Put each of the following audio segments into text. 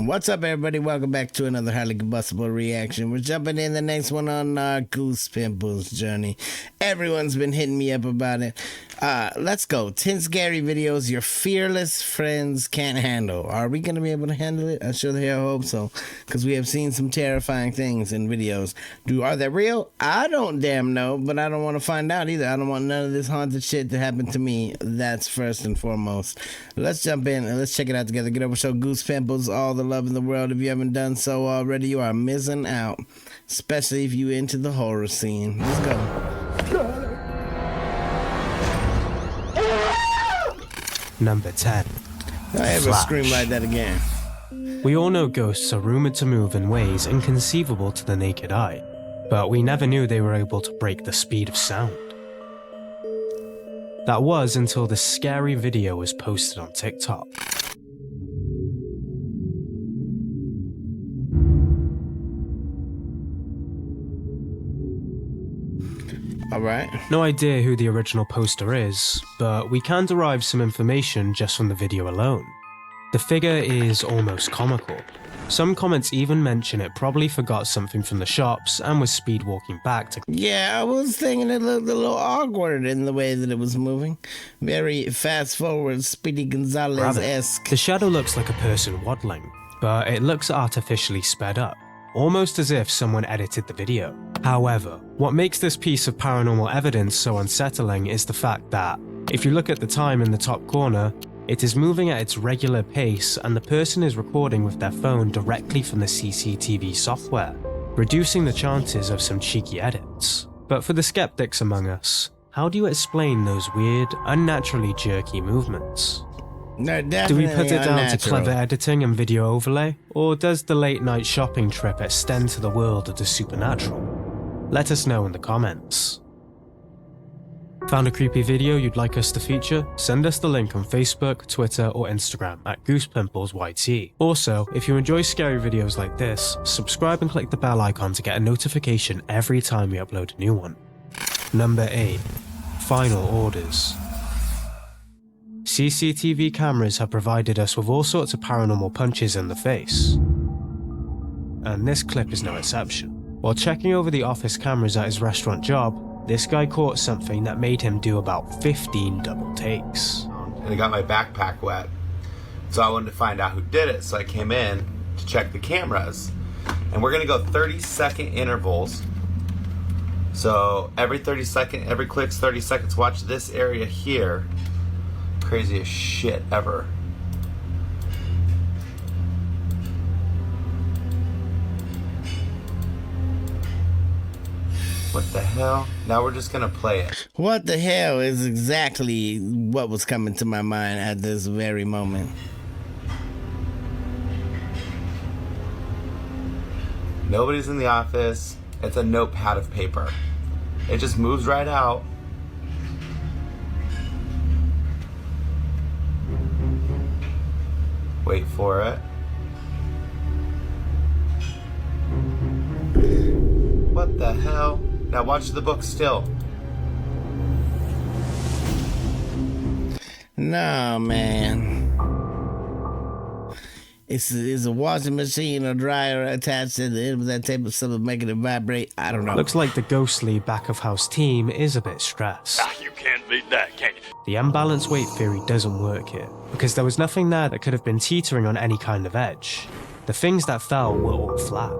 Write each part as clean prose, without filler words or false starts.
What's up, everybody? Welcome back to another highly combustible reaction. We're jumping in the next one on our Goose Pimples journey. Everyone's been hitting me up about it. Let's go. 10 scary videos your fearless friends can't handle. Are we going to be able to handle it? I sure the hell hope so, because we have seen some terrifying things in videos. Are they real? I don't damn know, but I don't want to find out either. I don't want none of this haunted shit to happen to me. That's first and foremost. Let's jump in and let's check it out together. Get over, show Goose Pimples all the love in the world. If you haven't done so already, you are missing out, especially if you into the horror scene. Let's go. Number 10. I ever scream like that again. We all know ghosts are rumored to move in ways inconceivable to the naked eye, but we never knew they were able to break the speed of sound. That was until this scary video was posted on TikTok. Alright. No idea who the original poster is, but we can derive some information just from the video alone. The figure is almost comical. Some comments even mention it probably forgot something from the shops and was speed walking back to... Yeah, I was thinking it looked a little awkward in the way that it was moving. Very fast forward, Speedy Gonzalez-esque. The shadow looks like a person waddling, but it looks artificially sped up, almost as if someone edited the video. However, what makes this piece of paranormal evidence so unsettling is the fact that, if you look at the time in the top corner, it is moving at its regular pace and the person is recording with their phone directly from the CCTV software, reducing the chances of some cheeky edits. But for the skeptics among us, how do you explain those weird, unnaturally jerky movements? Do we put it down to clever editing and video overlay, or does the late night shopping trip extend to the world of the supernatural? Let us know in the comments. Found a creepy video you'd like us to feature? Send us the link on Facebook, Twitter, or Instagram at GoosePimplesYT. Also, if you enjoy scary videos like this, subscribe and click the bell icon to get a notification every time we upload a new one. Number 8. Final orders. CCTV cameras have provided us with all sorts of paranormal punches in the face. And this clip is no exception. While checking over the office cameras at his restaurant job, this guy caught something that made him do about 15 double takes. And I got my backpack wet, so I wanted to find out who did it, so I came in to check the cameras. And we're gonna go 30-second intervals. So every click's 30 seconds. Watch this area here. Craziest shit ever. What the hell? Now we're just gonna play it. What the hell is exactly what was coming to my mind at this very moment. Nobody's in the office. It's a notepad of paper. It just moves right out. Wait for it. What the hell? Now watch the book still. No, man. Is a washing machine or dryer attached to the end of that tape of something making it vibrate? I don't know. Looks like the ghostly back-of-house team is a bit stressed. You can't beat that, can you? The unbalanced weight theory doesn't work here, because there was nothing there that could have been teetering on any kind of edge. The things that fell were all flat.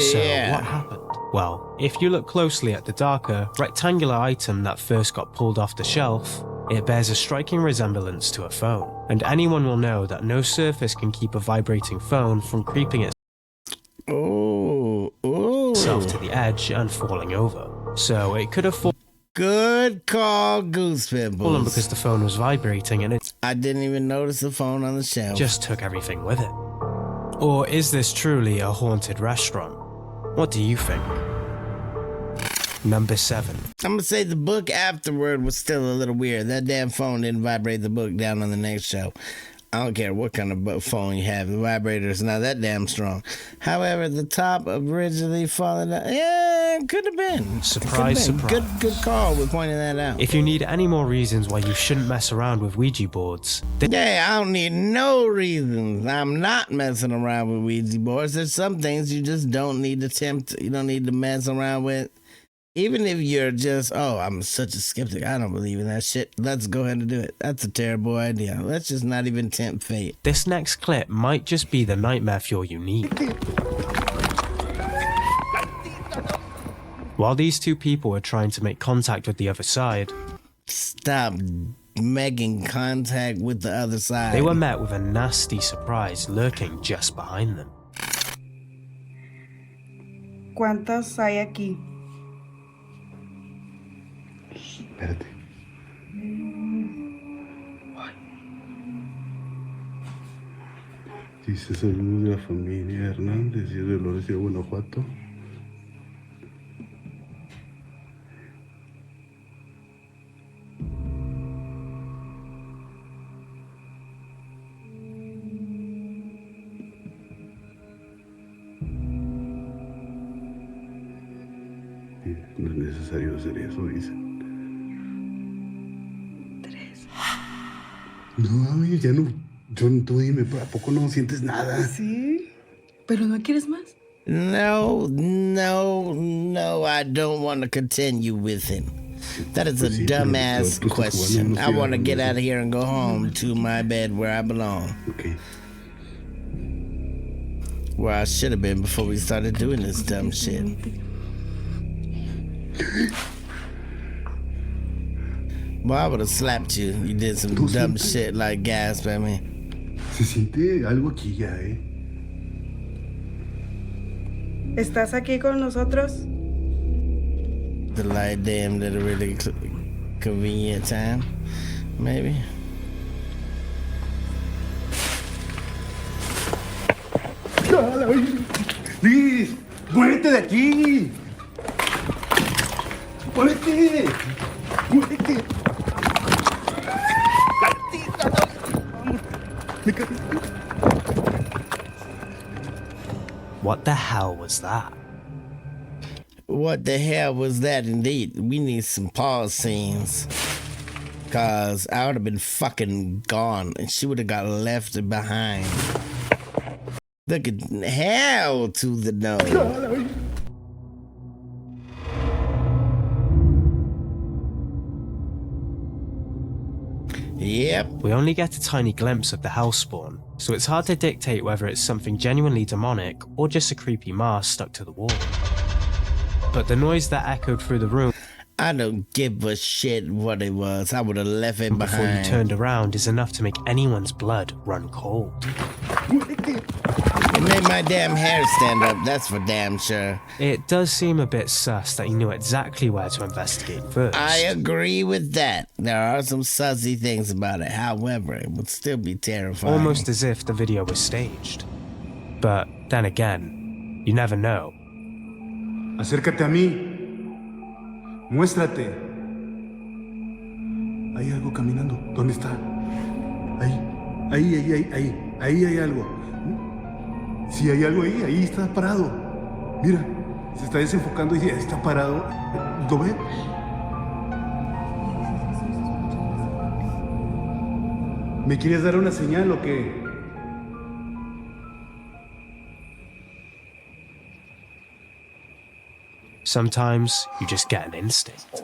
So what happened? Well, if you look closely at the darker, rectangular item that first got pulled off the shelf, it bears a striking resemblance to a phone, and anyone will know that no surface can keep a vibrating phone from creeping itself to the edge and falling over. So it could have Good call, Goose Pimples. fallen because the phone was vibrating and it I didn't even notice the phone on the shelf. just took everything with it. Or is this truly a haunted restaurant? What do you think? Number 7. I'm gonna say the book afterward was still a little weird. That damn phone didn't vibrate the book down on the next shelf. I don't care what kind of phone you have. The vibrator is not that damn strong. However, the top originally falling down. Yeah, Could have been. Surprise, Could've been. surprise. Good call with pointing that out. If you need any more reasons why you shouldn't mess around with Ouija boards, Yeah, I don't need no reasons. I'm not messing around with Ouija boards. There's some things you just don't need to tempt. You don't need to mess around with. Even if you're just, oh, I'm such a skeptic. I don't believe in that shit. Let's go ahead and do it. That's a terrible idea. Let's just not even tempt fate. this next clip might just be the nightmare fuel you need. While these two people were trying to make contact with the other side, Stop making contact with the other side. they were met with a nasty surprise lurking just behind them. ¿Cuántos hay aquí? Espérate. Dice saludos de la familia Hernández y de Dolores de Guanajuato. No es necesario hacer eso, dicen. No, mami, ya no. Tú dime, ¿a poco no sientes nada? Sí. ¿Pero no quieres más? No, I don't want to continue with it. That is a Pues sí, pero dumbass tú estás question. jugando, I want to no get sé. out of here and go home to my bed where I belong. Ok. Where I should have been before we started doing this dumb shit. Well, I would have slapped you. You did some Tú dumb siempre- shit like gasp at me. Se siente algo aquí ya, ¿eh? ¿Estás aquí con nosotros? The light damned at a really convenient time, maybe. ¡Liz! ¡Muévete de aquí! ¡Muévete! ¡Muévete! Me caí. What the hell was that? What the hell was that indeed? We need some pause scenes. Cause I would have been fucking gone and she would have got left behind. Look at hell to the no. Yep. We only get a tiny glimpse of the hellspawn, so it's hard to dictate whether it's something genuinely demonic or just a creepy mask stuck to the wall. But the noise that echoed through the room I don't give a shit what it was. I would have left it before you behind. turned around is enough to make anyone's blood run cold. It made my damn hair stand up, that's for damn sure. It does seem a bit sus that you knew exactly where to investigate first. I agree with that. There are some sussy things about it. However, it would still be terrifying. Almost as if the video was staged. But then again, you never know. Acércate a mí. Muéstrate. Hay algo caminando. ¿Dónde está? Ahí hay algo. Sí, hay algo ahí. Ahí está parado. Mira, se está desenfocando y está parado. ¿Lo ves? ¿Me quieres dar una señal o qué? Sometimes you just get an instinct.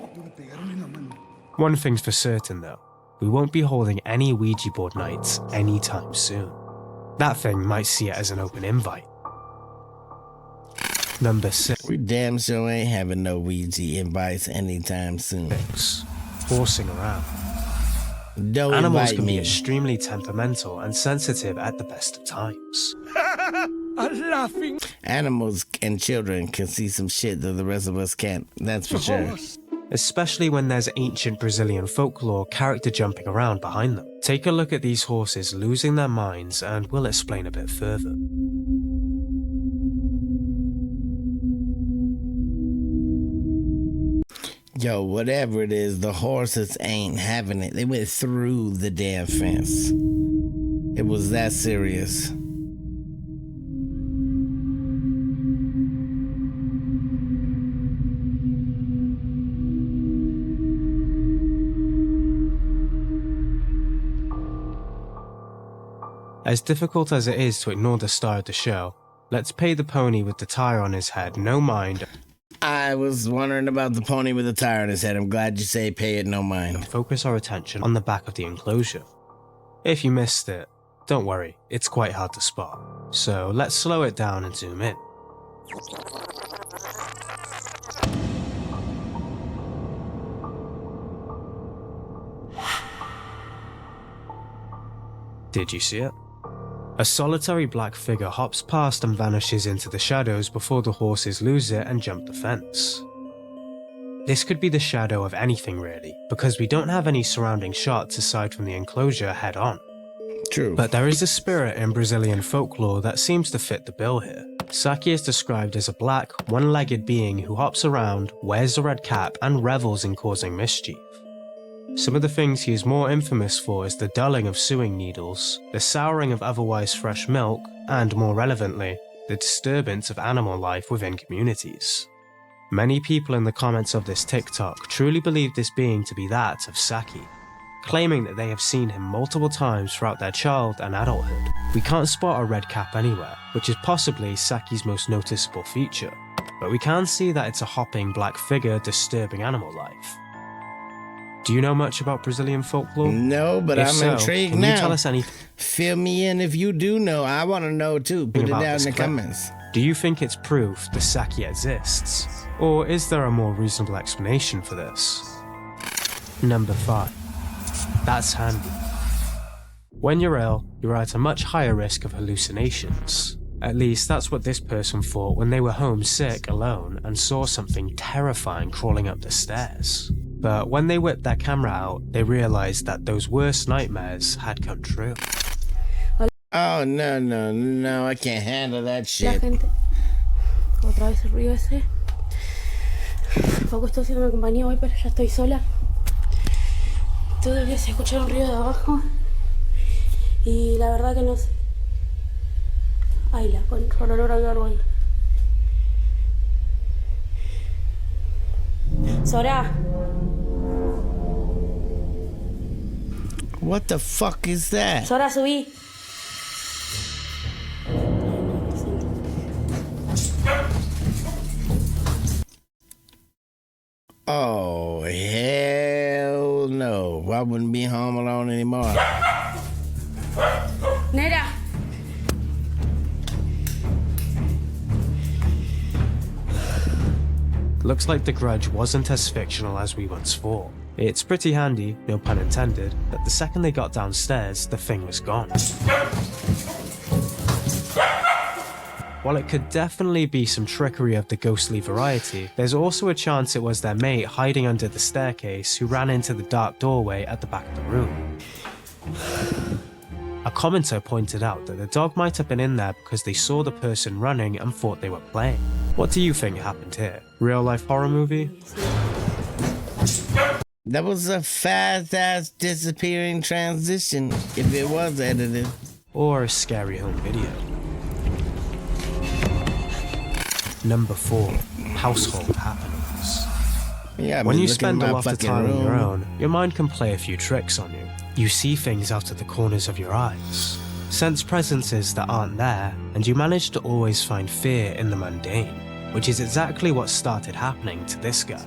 One thing's for certain though, we won't be holding any Ouija board nights anytime soon. That thing might see it as an open invite. Number 6. We damn sure ain't having no Ouija invites anytime soon. Horsing around. Don't Animals invite can be me. extremely temperamental and sensitive at the best of times. Animals and children can see some shit that the rest of us can't. That's for sure. Especially when there's ancient Brazilian folklore character jumping around behind them. Take a look at these horses losing their minds and we'll explain a bit further. Yo, whatever it is, the horses ain't having it. They went through the damn fence. It was that serious. As difficult as it is to ignore the star of the show, let's pay the pony with the tire on his head no mind. I was wondering about the pony with the tire on his head. I'm glad you say pay it no mind. And focus our attention on the back of the enclosure. If you missed it, don't worry, it's quite hard to spot. So let's slow it down and zoom in. Did you see it? A solitary black figure hops past and vanishes into the shadows before the horses lose it and jump the fence. This could be the shadow of anything really, because we don't have any surrounding shots aside from the enclosure head on. True. But there is a spirit in Brazilian folklore that seems to fit the bill here. Saki is described as a black, one-legged being who hops around, wears a red cap, and revels in causing mischief. Some of the things he is more infamous for is the dulling of sewing needles, the souring of otherwise fresh milk, and more relevantly, the disturbance of animal life within communities. Many people in the comments of this TikTok truly believe this being to be that of Saki, claiming that they have seen him multiple times throughout their child and adulthood. We can't spot a red cap anywhere, which is possibly Saki's most noticeable feature, but we can see that it's a hopping black figure disturbing animal life. Do you know much about Brazilian folklore? No, but If I'm so, intrigued can now. you tell us anything Fill me in if you do know. I want to know too. Put it about down this in the clip? comments. Do you think it's proof the Saki exists? Or is there a more reasonable explanation for this? Number 5. That's handy. When you're ill, you're at a much higher risk of hallucinations. At least that's what this person thought when they were home sick alone and saw something terrifying crawling up the stairs. But when they whipped their camera out, they realized that those worst nightmares had come true. Oh, no, I can't handle that La shit. gente. Otra vez el ruido ese. Poco estoy haciéndome compañía hoy, pero ya estoy sola. Todavía se escucha un ruido de abajo. Y la verdad que no sé. Ay, la con olor a algo ahí. Sora. What the fuck is that? Sora, subí. Oh, hell no. I wouldn't be home alone anymore. Nera. Looks like the grudge wasn't as fictional as we once thought. It's pretty handy, no pun intended, that the second they got downstairs, the thing was gone. While it could definitely be some trickery of the ghostly variety, there's also a chance it was their mate hiding under the staircase who ran into the dark doorway at the back of the room. A commenter pointed out that the dog might have been in there because they saw the person running and thought they were playing. What do you think happened here? Real life horror movie? That was a fast-ass disappearing transition, if it was edited. Or a scary home video? Number 4. Household happenings. Yeah, When you spend a lot of time on your own, your mind can play a few tricks on you. You see things out of the corners of your eyes, sense presences that aren't there, and you manage to always find fear in the mundane, which is exactly what started happening to this guy.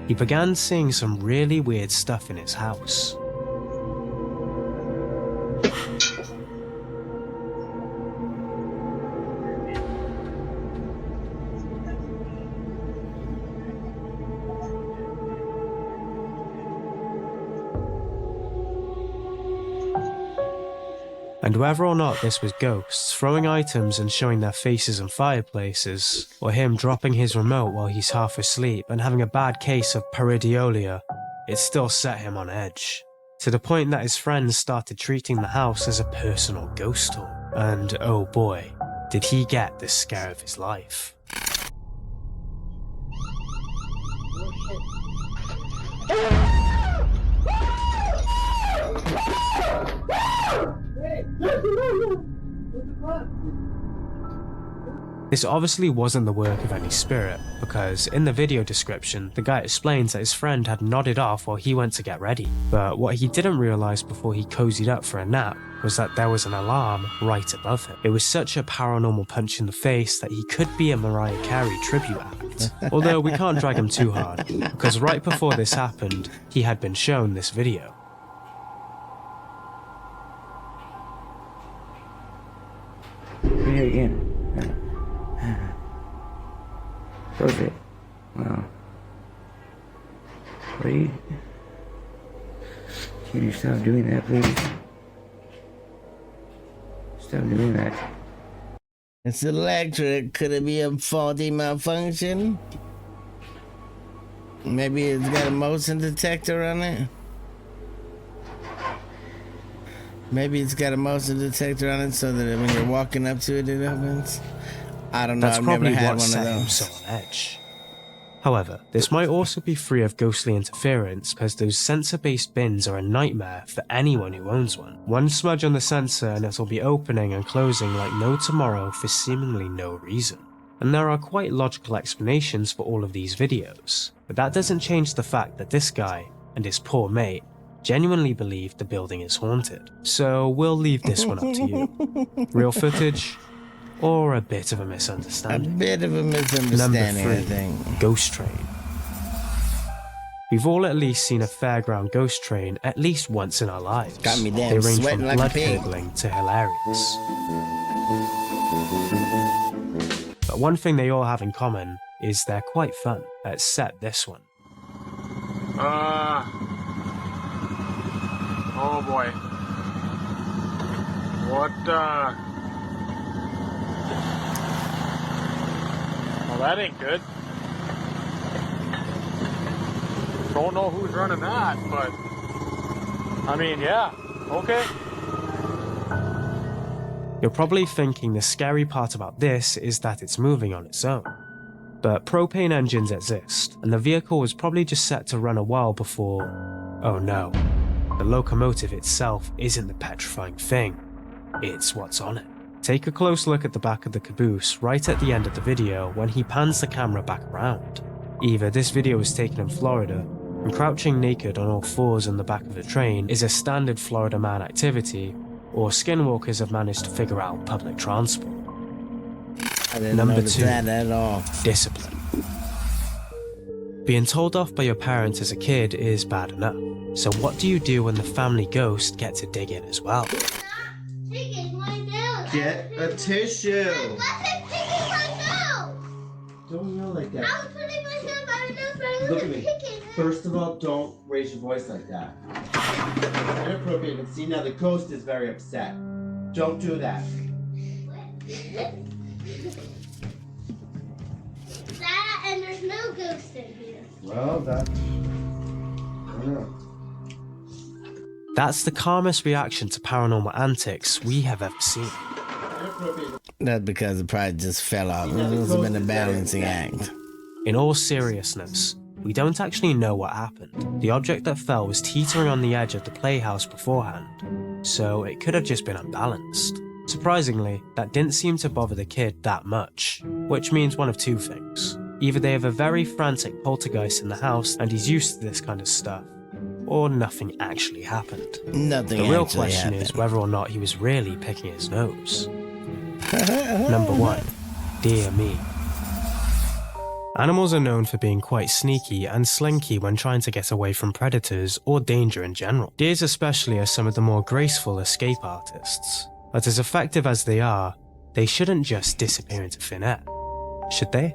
He began seeing some really weird stuff in his house. And whether or not this was ghosts throwing items and showing their faces in fireplaces, or him dropping his remote while he's half asleep and having a bad case of pareidolia, it still set him on edge. To the point that his friends started treating the house as a personal ghost tour. And oh boy, did he get the scare of his life. This obviously wasn't the work of any spirit, because in the video description, the guy explains that his friend had nodded off while he went to get ready. But what he didn't realise before he cozied up for a nap was that there was an alarm right above him. It was such a paranormal punch in the face that he could be a Mariah Carey tribute act. Although we can't drag him too hard, because right before this happened, he had been shown this video. Here again. Close it. Wow. Please. Can you stop doing that, please? Stop doing that. It's electric. Could it be a faulty malfunction? Maybe it's got a motion detector on it. Maybe it's got a motion detector on it so that when you're walking up to it, it opens. I don't know. That's I've probably never had what one of set him those. so on edge. However, this might also be free of ghostly interference because those sensor-based bins are a nightmare for anyone who owns one. One smudge on the sensor and it'll be opening and closing like no tomorrow for seemingly no reason. And there are quite logical explanations for all of these videos, but that doesn't change the fact that this guy and his poor mate genuinely believe the building is haunted. So we'll leave this one up to you. Real footage, or a bit of a A misunderstanding? bit of a Number misunderstanding, I 3, think. Ghost Train. We've all at least seen a fairground ghost train at least once in our lives. Got me damn They range sweating from like a blood pig. curdling to hilarious. But one thing they all have in common is they're quite fun, except this one. Oh boy. What, Well, that ain't good. Don't know who's running that, but... I mean, yeah, okay. You're probably thinking the scary part about this is that it's moving on its own. But propane engines exist, and the vehicle was probably just set to run a while before... Oh no. The locomotive itself isn't the petrifying thing, it's what's on it. Take a close look at the back of the caboose right at the end of the video when he pans the camera back around. Either this video was taken in Florida, and crouching naked on all fours in the back of the train is a standard Florida man activity, or skinwalkers have managed to figure out public transport. I didn't Number notice 2. that at all. Discipline. Being told off by your parents as a kid is bad enough, so what do you do when the family ghost gets to dig in as well? Get a tissue. Don't yell like that. I was putting myself on a nose, Look at me. First of all, don't raise your voice like that. Inappropriate. And see, now the ghost is very upset. Don't do that. That and there's no ghost in here. Well, that... I don't know. That's the calmest reaction to paranormal antics we have ever seen. Inappropriate. That's because it probably just fell off. It must have been a balancing act. In all seriousness, we don't actually know what happened. The object that fell was teetering on the edge of the playhouse beforehand, so it could have just been unbalanced. Surprisingly, that didn't seem to bother the kid that much, which means one of two things. Either they have a very frantic poltergeist in the house and he's used to this kind of stuff, or nothing actually happened. Nothing The real actually question happened. is whether or not he was really picking his nose. Number 1. Dear me. Animals are known for being quite sneaky and slinky when trying to get away from predators or danger in general. Deers especially are some of the more graceful escape artists, but as effective as they are, they shouldn't just disappear into thin air, should they?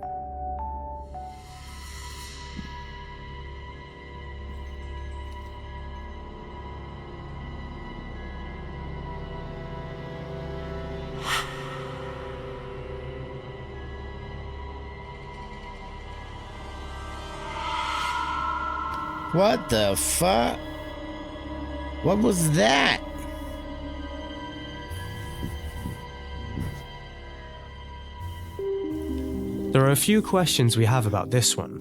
What the fuck? What was that? There are a few questions we have about this one.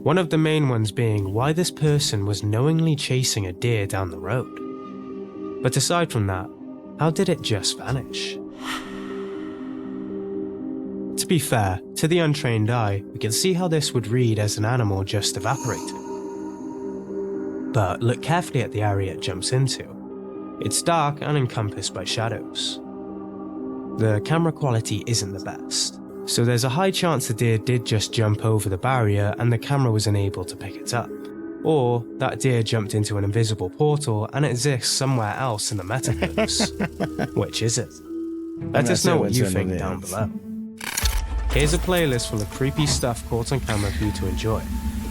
One of the main ones being why this person was knowingly chasing a deer down the road. But aside from that, how did it just vanish? To be fair, to the untrained eye, we can see how this would read as an animal just evaporating. But look carefully at the area it jumps into. It's dark and encompassed by shadows. The camera quality isn't the best, so there's a high chance the deer did just jump over the barrier and the camera was unable to pick it up. Or that deer jumped into an invisible portal and it exists somewhere else in the metaverse. Which is it? Let us know what you think down below. Here's a playlist full of creepy stuff caught on camera for you to enjoy.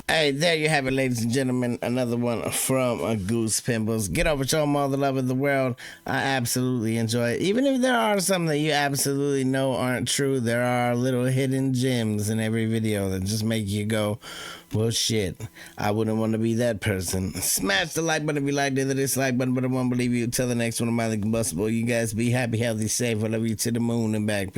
Hey, there you have it, ladies and gentlemen. Another one from Goose Pimples. Get over, show them all the love of the world. I absolutely enjoy it. Even if there are some that you absolutely know aren't true, there are little hidden gems in every video that just make you go, well, shit, I wouldn't want to be that person. Smash the like button if you liked it, the dislike button, but I won't believe you. Till the next one, I'm Combustible. You guys be happy, healthy, safe. I love you to the moon and back.